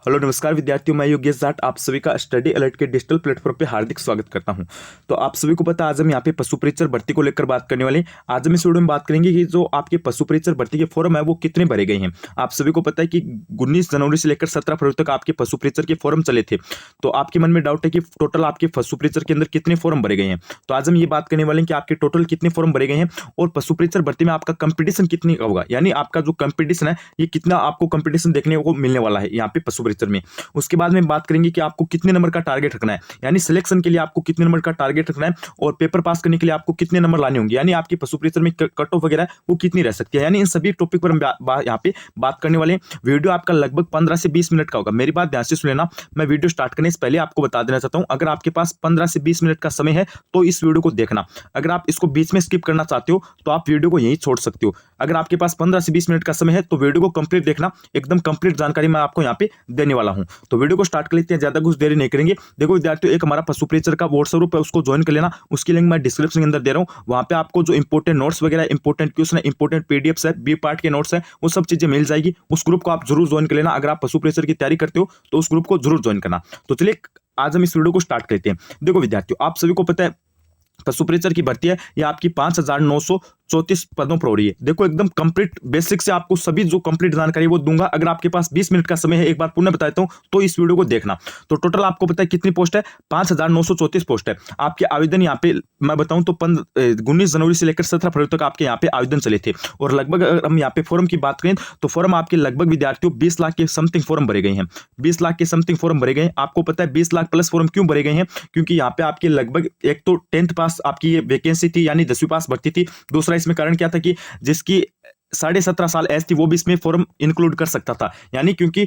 Hello नमस्कार विद्यार्थियों, मैं योगेश जाट आप सभी का स्टडी अलर्ट के डिजिटल प्लेटफॉर्म पे हार्दिक स्वागत करता हूं। तो आप सभी को पता है आज हम यहाँ पे पशु परीक्षक भर्ती को लेकर बात करने वाले हैं। आज हम इस वीडियो में बात करेंगे कि जो आपके पशु परीक्षक भर्ती के फॉर्म है वो कितने भरे गए हैं। आप सभी को पता है कि 19 जनवरी से लेकर 17 फरवरी तक आपके पशु परीक्षक के फॉर्म चले थे। तो आपके मन में डाउट है कि टोटल आपके पशु परीक्षक के अंदर कितने फॉर्म भरे गए हैं। तो आज हम ये बात करने वाले हैं कि आपके टोटल कितने फॉर्म भरे गए हैं और पशु परीक्षक भर्ती में आपका कंपटीशन कितनी होगा, यानी आपका जो कंपटीशन है ये कितना आपको कंपटीशन देखने को मिलने वाला है यहाँ पे पशु परीक्षक में। उसके बाद में बात करेंगे कि आपको कितने नंबर का टारगेट रखना है, यानी सिलेक्शन के लिए आपको कितने नंबर का टारगेट रखना है और पेपर पास करने के लिए आपको कितने नंबर लाने होंगे, यानी आपकी पशु परीक्षक में कट ऑफ वगैरह वो कितनी रह सकती है। यानी इन सभी टॉपिक पर हम यहाँ पे बात करने वाले हैं। वीडियो आपका लगभग 15 से 20 मिनट का होगा। मेरी बात ध्यान से सुन लेना। मैं वीडियो स्टार्ट करने से पहले आपको बता देना चाहता हूं, अगर आपके पास 15 से 20 मिनट का समय है तो इस वीडियो को देखना। अगर आप इसको बीच में स्किप करना चाहते हो तो आप वीडियो को यहीं छोड़ सकते हो। अगर आपके पास 15 से 20 मिनट का समय है तो वीडियो को कंप्लीट देखना, एकदम कंप्लीट जानकारी मैं आपको यहाँ पे देने वाला हूं। तो वीडियो को स्टार्ट कर लेते हैं, ज्यादा कुछ देरी नहीं करेंगे। देखो विद्यार्थियों, एक हमारा पशु परीक्षक का व्हाट्सएप ग्रुप है, उसको ज्वाइन कर लेना। उसकी लिंक मैं डिस्क्रिप्शन के अंदर दे रहा हूं। वहां पे आपको जो इंपॉर्टेंट नोट्स वगैरह, इंपॉर्टेंट क्वेश्चन है, इंपॉर्टेंट पीडीएफ्स है, बी पार्ट के नोट्स है, वो सब चीजें मिल जाएगी। उस ग्रुप को आप जरूर ज्वाइन कर लेना। अगर आप पशु परीक्षक की तैयारी करते हो तो उस ग्रुप को जरूर ज्वाइन करना। तो चलिए आज हम इस वीडियो को स्टार्ट करते हैं। देखो विद्यार्थियों, आप सभी को पता है पशु परीक्षक की भर्ती है ये आपकी 5,934 पदों पर हो रही है। देखो एकदम कंप्लीट बेसिक से आपको सभी जो कंप्लीट जानकारी वो दूंगा। अगर आपके पास 20 मिनट का समय है, एक बार पुनः बताता हूं तो इस वीडियो को देखना। तो टोटल आपको पता है कितनी पोस्ट है, 5,934 पोस्ट है। आपके आवेदन यहाँ पे मैं बताऊं तो 19 जनवरी से लेकर 17 फरवरी तक आपके यहाँ पे आवेदन चले थे। और लगभग अगर हम यहाँ पे फॉर्म की बात करें तो फॉर्म आपके लगभग विद्यार्थियों 20 लाख के समथिंग फॉर्म भरे गए हैं। 20 लाख के समथिंग फॉर्म भरे गए हैं। आपको पता है 20 लाख प्लस फॉर्म क्यों भरे गए हैं, क्योंकि यहाँ पे आपके लगभग एक तो 10th पास आपकी ये वैकेंसी थी, यानी 10वीं पास भर्ती थी। दूसरा इसमें कारण क्या था कि जिसकी 17.5 साल एज थी वो भी इसमें फॉर्म इंक्लूड कर सकता था। यानी क्योंकि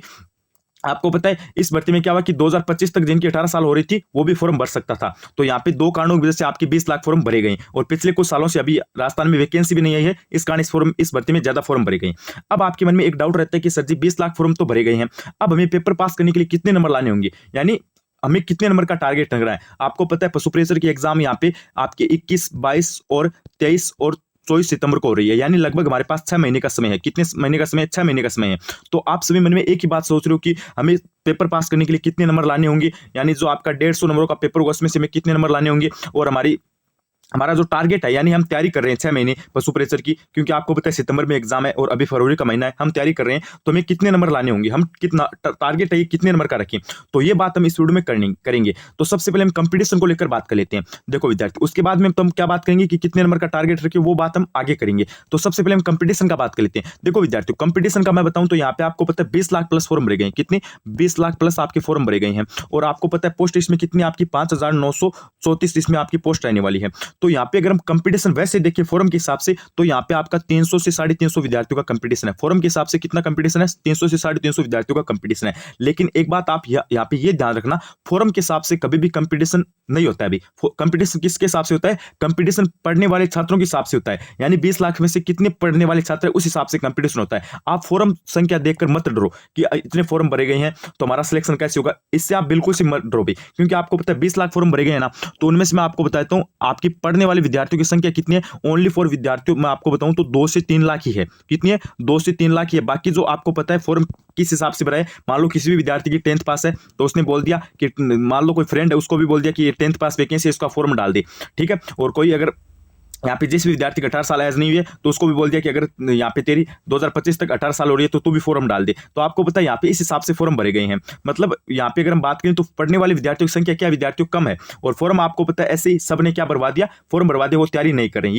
आपको पता है इस भर्ती में क्या हुआ कि 2025 तक जिनकी 18 साल हो रही थी वो भी फॉर्म भर सकता था। तो यहाँ पे दो कारणों की वजह से आपके 20 लाख फॉर्म भरे गए और पिछले कुछ सालों से अभी राजस्थान में वैकेंसी भी नहीं आई है, इस कारण इस भर्ती में ज्यादा फॉर्म भरे गए। अब आपके मन में एक डाउट रहता है कि सर जी 20 लाख फॉर्म तो भरे गए हैं, अब हमें पेपर पास करने के लिए कितने नंबर लाने होंगे, यानी हमें कितने नंबर का टारगेट रख रहा है। आपको पता है पशु परीक्षक की एग्जाम यहाँ पे आपके 21, 22 और 23 और 24 सितंबर को हो रही है। यानी लगभग हमारे पास 6 महीने का समय है। कितने महीने का समय है? 6 महीने का समय है। तो आप सभी मन में एक ही बात सोच रहे हो कि हमें पेपर पास करने के लिए कितने नंबर लाने होंगे, यानी जो आपका 150 नंबरों का पेपर होगा उसमें से हमें कितने नंबर लाने होंगे। और हमारा जो टारगेट है, यानी हम तैयारी कर रहे हैं 6 महीने पशु परीक्षक की, क्योंकि आपको पता है सितंबर में एग्जाम है और अभी फरवरी का महीना है, हम तैयारी कर रहे हैं। तो हमें कितने नंबर लाने होंगे, हम कितना टारगेट है ये कितने नंबर का रखें, तो ये बात हम इस वीडियो में करेंगे। तो सबसे पहले हम कंपटीशन को लेकर बात कर लेते हैं। देखो विद्यार्थी, उसके बाद में हम क्या बात करेंगे कि कितने नंबर का टारगेट रखें, वो बात हम आगे करेंगे। तो सबसे पहले हम कंपटीशन का बात कर लेते हैं। देखो विद्यार्थियों, कंपटीशन का मैं बताऊं तो यहाँ पे आपको पता है 20 लाख प्लस फॉर्म भरे गए हैं। कितने? 20 लाख प्लस आपके फॉर्म भरे गए हैं। और आपको पता है पोस्ट इसमें कितनी आपकी 5,934 इसमें आपकी पोस्ट रहने वाली है। तो यहाँ पे अगर हम कंपटीशन वैसे देखिए फॉर्म के हिसाब से तो यहाँ पे आपका 300 से 350 विद्यार्थियों का कंपटीशन है। फॉर्म के हिसाब से कितना कंपटीशन है? 300 से 350 विद्यार्थियों का कंपटीशन है। लेकिन एक बात आप यहाँ पे ये ध्यान रखना, फॉर्म के हिसाब से कभी भी कंपटीशन नहीं होता है। अभी कंपटीशन किसके हिसाब से होता है? कंपटीशन पढ़ने वाले छात्रों के हिसाब से होता है। यानी 20 लाख में से कितने पढ़ने वाले छात्र है उस हिसाब से कंपटीशन होता है। आप फॉर्म संख्या देखकर मत डरो कि इतने फॉर्म भरे गए हैं तो हमारा सिलेक्शन कैसे होगा, इससे आप बिल्कुल से मत डरो भी, क्योंकि आपको पता है 20 लाख फॉर्म भरे गए हैं ना, तो उनमें से मैं आपको बताता हूं आपकी पढ़ने वाले विद्यार्थियों की संख्या कितनी है। ओनली फॉर विद्यार्थियों मैं आपको बताऊं तो 2 से 3 लाख ही है। कितनी है? 2 से 3 लाख ही है। बाकी जो आपको पता है फॉर्म किस हिसाब से भरा है, मान लो किसी भी विद्यार्थी की 10th पास है तो उसने बोल दिया कि मान लो कोई फ्रेंड है उसको भी बोल दिया कि ये 10th पास वैकेंसी है, इसका फॉर्म डाल दे, ठीक है। और कोई अगर यहाँ पे जिस भी विद्यार्थी का 18 साल एज नहीं हुई है तो उसको भी बोल दिया कि अगर यहाँ पे तेरी 2025 तक 18 साल हो रही है तो तू भी फॉर्म डाल दे। तो आपको पता है यहाँ पे इस हिसाब से फॉर्म भरे गए हैं। मतलब यहाँ पे अगर हम बात करें तो पढ़ने वाले विद्यार्थियों की संख्या क्या विद्यार्थियों कम है और फॉर्म आपको पता है ऐसे ही सबने क्या बर्बाद दिया, फॉर्म बर्बाद दिया, वो तैयारी नहीं कर रहे हैं।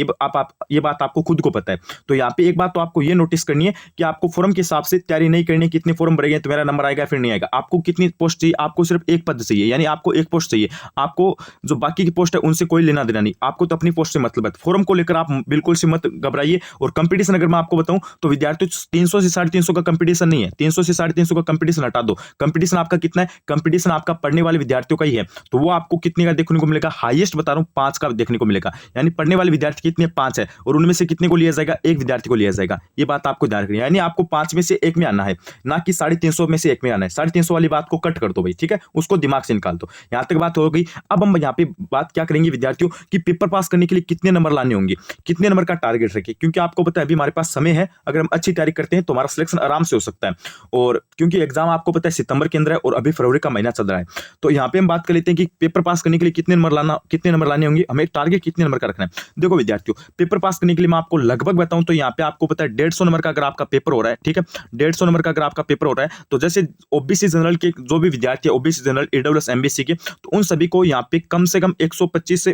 ये बात आपको खुद को पता है। तो यहाँ पे एक बात तो आपको ये नोटिस करनी है कि आपको फॉर्म के हिसाब से तैयारी नहीं करनी है। कितने फॉर्म भरे गए तो मेरा नंबर आएगा फिर नहीं आएगा। आपको कितनी पोस्ट चाहिए? आपको सिर्फ एक पद चाहिए, यानी आपको एक पोस्ट चाहिए। आपको जो बाकी की पोस्ट है उनसे कोई लेना देना नहीं, आपको तो अपनी पोस्ट से मतलब है। फॉर्म को लेकर आप बिल्कुल से मत घबराइए। और कंपटीशन अगर मैं आपको बताऊं तो विद्यार्थियों 300 से 350 का कंपटीशन नहीं है। 300 से 350 का कंपटीशन हटा दो। कंपटीशन आपका कितना है? कंपटीशन आपका पढ़ने वाले विद्यार्थियों का ही है। तो वो आपको कितने का देखने को मिलेगा? हाईएस्ट बता रहा हूं 5 का देखने को मिलेगा। यानी पढ़ने वाले विद्यार्थी कितने? 5 है। और उनमें से कितने को लिया जाएगा? एक विद्यार्थी को लिया जाएगा। ये बात आपको ध्यान रखनी है। यानी आपको 5 में से एक में आना है, ना कि 350 में से एक में आना है। 350 वाली बात को कट कर दो भाई, ठीक है, उसको दिमाग से निकाल दो। यहां तक बात हो गई। अब हम यहाँ पे बात क्या करेंगे विद्यार्थियों की पेपर पास करने के लिए कितने नंबर लाने लाने होंगे, कितने नंबर का टारगेट रखिए, क्योंकि आपको पता है अभी हमारे पास समय है, अगर हम अच्छी तैयारी करते हैं तो हमारा सिलेक्शन आराम से हो सकता है। और क्योंकि एग्जाम आपको पता है सितंबर के अंदर है और अभी फरवरी का महीना चल रहा है, तो यहाँ पे हम बात कर लेते हैं कि पेपर पास करने के लिए कितने नंबर लाने होंगे, हमें टारगेट कितने नंबर का रखना है। देखो विद्यार्थियों, पेपर पास करने के लिए मैं आपको लगभग बताऊं तो यहाँ पे आपको पता है 150 नंबर का अगर आपका पेपर हो रहा है, ठीक है, 150 नंबर का अगर आपका पेपर हो रहा है, तो जैसे ओबीसी जनरल के जो भी विद्यार्थी है, ओबीसी जनरल, ईडब्ल्यूएस, एमबीसी के, तो उन सभी को यहाँ पे कम से कम 120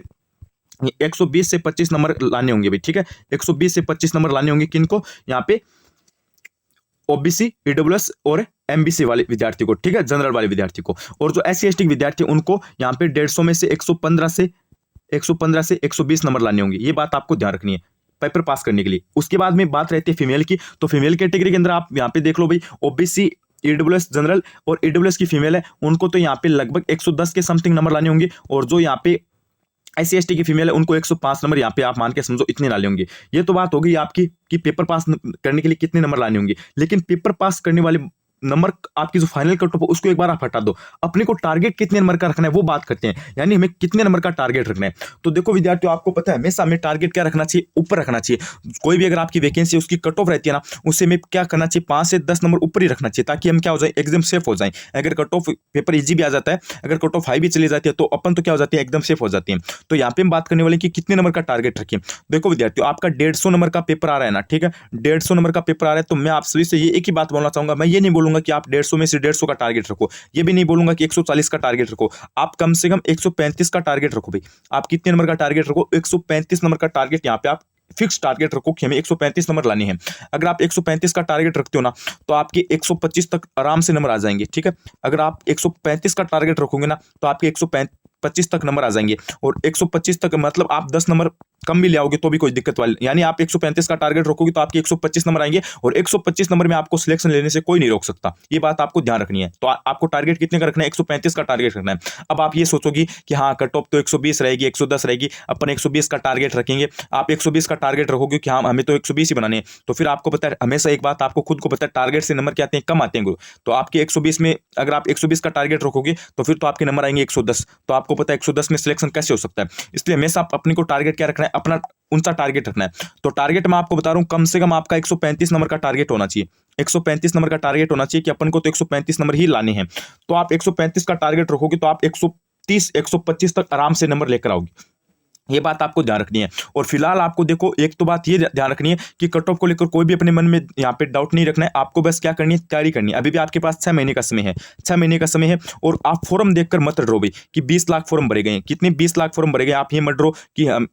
से 25 नंबर लाने होंगे भाई, ठीक है, 120 से 25 नंबर लाने होंगे किनको, यहाँ पे ओबीसी, ईडब्ल्यूएस और एमबीसी वाले विद्यार्थी को, ठीक है, जनरल वाले विद्यार्थी को। और जो एससी एसटी विद्यार्थी उनको यहाँ पे 150 में से 115 से 120 नंबर लाने होंगे, ये बात आपको ध्यान रखनी है पेपर पास करने के लिए। उसके बाद में बात रहती है फीमेल की, तो फीमेल कैटेगरी के अंदर आप यहाँ पे देख लो भाई, ओबीसी, ईडब्ल्यूएस जनरल और ईडब्ल्यूएस की फीमेल है, उनको तो यहाँ पे लगभग 110 के समथिंग नंबर लाने होंगे। और जो यहाँ पे एससी एसटी की फीमेल है उनको 105 नंबर यहाँ पे आप मान के समझो इतने लाने होंगे। ये तो बात होगी आपकी कि पेपर पास करने के लिए कितने नंबर लाने होंगे, लेकिन पेपर पास करने वाले नंबर आपकी जो फाइनल कट ऑफ उसको एक बार आप हटा दो, अपने को टारगेट कितने नंबर का रखना है वो बात करते हैं, यानी हमें कितने नंबर का टारगेट रखना है। तो देखो विद्यार्थियों, आपको पता है हमेशा हमें टारगेट क्या रखना चाहिए, ऊपर रखना चाहिए। कोई भी अगर आपकी वैकेंसी उसकी कट ऑफ रहती है ना, उससे हमें क्या करना चाहिए, 5 से 10 नंबर ऊपर ही रखना चाहिए, ताकि हम क्या हो जाए, एकदम सेफ हो जाए। अगर कट ऑफ पेपर इजी भी आ जाता है, अगर कट ऑफ हाई भी चली जाती है, तो अपन तो क्या हो जाती है, एकदम सेफ हो जाती है। तो यहाँ पे हम बात करने वाले कि कितने नंबर का टारगेट रखें। देखो विद्यार्थियों, आपका 150 नंबर का पेपर आ रहा है ना, ठीक है, 150 नंबर का पेपर आ रहा है, तो मैं आप सभी से ये एक ही बात बोलना चाहूंगा, मैं ये नहीं बोलूंगा कि आप 150 में 150 का टारगेट रखो, ये भी नहीं बोलूंगा कि 140 का टारगेट रखो, आप कम से कम 135 का टारगेट रखो भाई। आप कितने नंबर का टारगेट रखो, 135 नंबर का टारगेट यहाँ पे आप फिक्स टारगेट रखो कि हमें 135 नंबर लानी है। अगर आप 135 का टारगेट रखते हो ना, तो आपके 125 तक आराम से नंबर आ जाएंगे, ठीक है। अगर आप 135 का टारगेट रखोगे ना, तो आपके 125 तक नंबर आ जाएंगे। और 125 तक मतलब आप 10 नंबर कम भी ले आओगे तो भी कोई दिक्कत वाली, यानी आप 135 का टारगेट रखोगे तो आपके 125 नंबर आएंगे, और 125 नंबर में आपको सिलेक्शन लेने से कोई नहीं रोक सकता। ये बात आपको ध्यान रखनी है। तो आपको टारगेट कितने का रखना है, 135 का टारगेट रखना है। अब आप ये सोचोगे कि हाँ कट ऑफ तो 120 रहेगी, 110 रहेगी, अपन 120 का टारगेट रखेंगे। आप 120 का टारगेट रखोगे कि हाँ हमें तो 120 ही बनाने हैं, तो फिर आपको पता है हमेशा एक बात आपको खुद को पता है, टारगेट से नंबर क्या आते हैं, कम आते हैं गुरु। तो आपके 120 में अगर आप 120 का टारगेट रखोगे तो फिर तो आपके नंबर आएंगे 110। तो आपको पता है 110 में सिलेक्शन कैसे हो सकता है। इसलिए हमेशा आप अपने को टारगेट क्या रखना है, अपना ऊंचा टारगेट रखना है। तो टारगेट मैं आपको बता रहा हूं, कम से कम आपका 135 नंबर का टारगेट होना चाहिए। 135 नंबर का टारगेट होना चाहिए कि अपन को तो 135 नंबर ही लाने हैं। तो आप 135 का टारगेट रखोगे तो आप 130 125 तक आराम से नंबर लेकर आओगे। ये बात आपको ध्यान रखनी है। और फिलहाल आपको देखो एक तो बात ये ध्यान रखनी है कि कट ऑफ को लेकर कोई भी अपने मन में यहाँ पे डाउट नहीं रखना है। आपको बस क्या करनी है, तैयारी करनी है। अभी भी आपके पास 6 महीने का समय है, 6 महीने का समय है। और आप फॉर्म देखकर मत डरो भाई कि 20 लाख फॉर्म भरे गए हैं, कितने 20 लाख फॉर्म भरे गए। आप ये मत डरो कि हम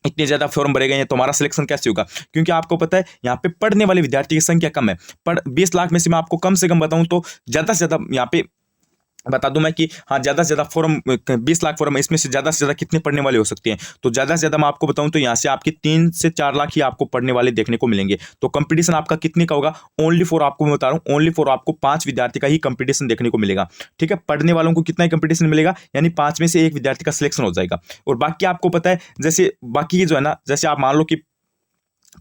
इतने ज्यादा फॉर्म भरे गए हैं तो हमारा सिलेक्शन कैसे होगा, क्योंकि आपको पता है यहाँ पे पढ़ने वाले विद्यार्थी की संख्या कम है। पर 20 लाख में से मैं आपको कम से कम बताऊं तो ज्यादा से ज्यादा यहाँ पे बता दूं मैं कि हाँ ज्यादा से ज्यादा फॉर्म 20 लाख फॉर्म, इसमें से ज्यादा कितने पढ़ने वाले हो सकते हैं। तो ज्यादा से ज्यादा मैं आपको बताऊं तो यहाँ से आपके 3 से 4 लाख ही आपको पढ़ने वाले देखने को मिलेंगे। तो कंपटीशन आपका कितने का होगा, ओनली फॉर आपको मैं बता रहा हूँ, ओनली फॉर आपको 5 विद्यार्थी का ही कंपटीशन देखने को मिलेगा, ठीक है। पढ़ने वालों को कितना ही कंपटीशन मिलेगा, यानी 5 में से 1 विद्यार्थी का सिलेक्शन हो जाएगा। और बाकी आपको पता है जैसे बाकी जो है ना, जैसे आप मान लो कि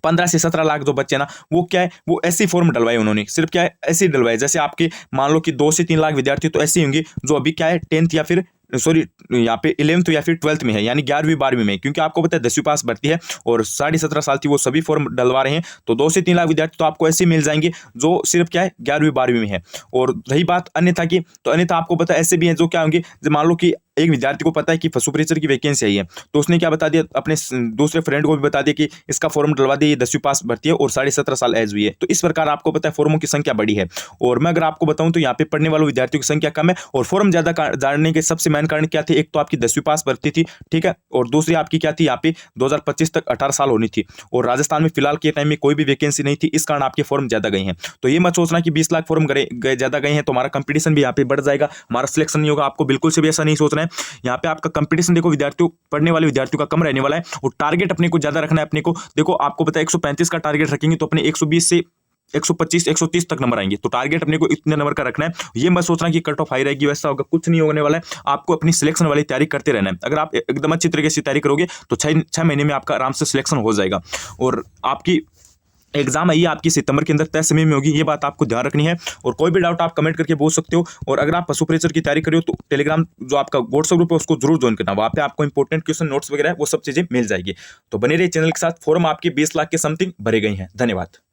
15 से 17 लाख जो बच्चे ना, वो क्या है, वो ऐसे फॉर्म डलवाए उन्होंने, सिर्फ क्या है ऐसे डलवाए। जैसे आपके मान लो कि 2 से 3 लाख विद्यार्थी तो ऐसे होंगे जो अभी क्या है 10th या फिर सॉरी यहाँ पे 11th या फिर 12th में है, यानी 11वीं 12वीं में, क्योंकि आपको पता है 10वीं पास भर्ती है और 17.5 साल थी, वो सभी फॉर्म डलवा रहे हैं। तो 2 से 3 लाख विद्यार्थी तो आपको ऐसे मिल जाएंगे जो सिर्फ क्या है 11वीं 12वीं में है। और रही बात अन्यथा की, तो अन्यथा आपको पता है ऐसे भी हैं जो क्या होंगे, मान लो कि एक विद्यार्थी को पता है कि सुपरवाइजर की वैकेंसी आई है, तो उसने क्या बता दिया, अपने दूसरे फ्रेंड को भी बता दिया कि इसका फॉर्म डलवा दिए, 10वीं पास भर्ती है और 17.5 साल एज हुई है। तो इस प्रकार आपको पता है फॉर्मों की संख्या बड़ी है। और मैं अगर आपको बताऊं तो यहाँ पे पढ़ने वालों विद्यार्थियों की संख्या कम है और फॉर्म ज्यादा जानने के सबसे मेन कारण क्या थे, एक तो आपकी 10वीं पास भर्ती थी, ठीक है, और दूसरी आपकी क्या थी, यहाँ पे 2025 तक 18 साल होनी थी। और राजस्थान में फिलहाल के टाइम में कोई भी वैकेंसी नहीं थी, इस कारण आपके फॉर्म ज्यादा गए हैं। तो ये मत सोचना कि 20 लाख फॉर्म ज्यादा गए हैं तो हमारा कंपटीशन भी यहाँ पे बढ़ जाएगा, हमारा सिलेक्शन नहीं होगा। आपको बिल्कुल से भी ऐसा नहीं सोचना है। यहाँ पे आपका कंपटीशन देखो विद्यार्थियों, पढ़ने वाले विद्यार्थियों का कम रहने वाला है और टारगेट अपने को ज्यादा रखना है। अपने को देखो आपको पता है 135 का टारगेट रखेंगे तो अपने 120 से 125 130 तक नंबर आएंगे। तो टारगेट अपने को इतने नंबर का रखना है। ये मत सोचना कि कट ऑफ हाई रहेगी, वैसा होगा, कुछ नहीं होने वाला है। आपको अपनी सिलेक्शन वाली तैयारी करते रहना है। अगर आप एकदम अच्छी तरीके से तैयारी करोगे तो 6 महीने में आपका आराम से सिलेक्शन हो जाएगा। और आपकी एग्जाम है ये आपकी सितंबर के अंदर तय समय में होगी, ये बात आपको ध्यान रखनी है। और कोई भी डाउट आप कमेंट करके पूछ सकते हो। और अगर आप पशु परीक्षर की तैयारी कर रहे हो तो टेलीग्राम जो आपका व्हाट्सएप ग्रुप है उसको जरूर ज्वाइन करना, वहाँ पे आपको इंपॉर्टेंट क्वेश्चन नोट्स वगैरह वो सब चीजें मिल जाएगी। तो बने रहिए चैनल के साथ। फॉर्म आपके 20 लाख के समथिंग भरे गई हैं। धन्यवाद।